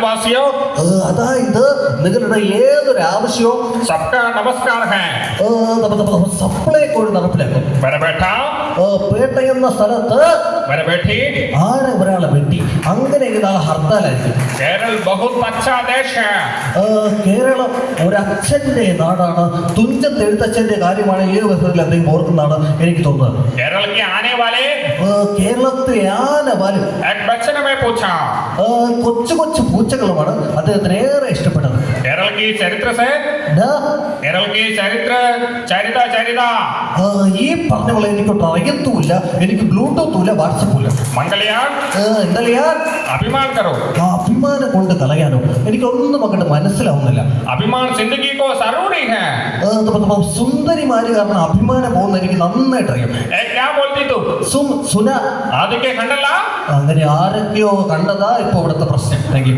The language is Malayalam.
वासियों അതായത് നിങ്ങളുടെ ഏതൊരു ആവശ്യവും सबका नमस्कार है। സപ്ലൈ കോഡ് നടപ്പിലാക്കും. मेरा बेटा പേട്ട എന്ന സ്ഥലത്ത് मेरे बेटी ആരെ ഒരാളെ വെട്ടി അങ്ങനെ നാളെ ഹർത്താലായിരിക്കും. केरल बहुत अच्छा देश है। കേരളം ഒരച്ഛന്റെ നാടാണ്. തുഞ്ചത്ത് എഴുത്തച്ഛന്റെ കാര്യമാണ് ഈ അവസരത്തിൽ അദ്ദേഹം ഓർക്കുന്നതാണ് എനിക്ക് തോന്നുന്നത്. केरल के आने वाले കേരളത്തെ ആന വരും एक बच्चे ने मैं पूछा കൊച്ചു കൊച്ചു പൂച്ചകളുമാണ് അദ്ദേഹത്തിന് ഏറെ ഇഷ്ടപ്പെട്ടത്. केरल की चरित्र से केरल की चरिता ഈ പറഞ്ഞ പോലെ എനിക്കൊട്ട് അറിയത്തുമില്ല, എനിക്ക് ബ്ലൂടൂത്തും ഇല്ല, വാട്സപ്പും ഇല്ല. मंगलयान എന്തായാലും अभिमान करो। അഭിമാനം കൊണ്ട് കളയാനോ എനിക്കൊന്നും അങ്ങോട്ട് മനസ്സിലാവുന്നില്ല. अभिमान जिंदगी को जरूरी है। സുന്ദരിമാര് കാരണം അഭിമാനം പോകുന്ന എനിക്ക് നന്നായിട്ട് അറിയാം. क्या बोलती तू സുന ആദ്യമൊക്കെ കണ്ടല്ല അങ്ങനെ ആരൊക്കെയോ കണ്ടതാ ഇപ്പൊ ഇവിടുത്തെ പ്രശ്നം. Thank you.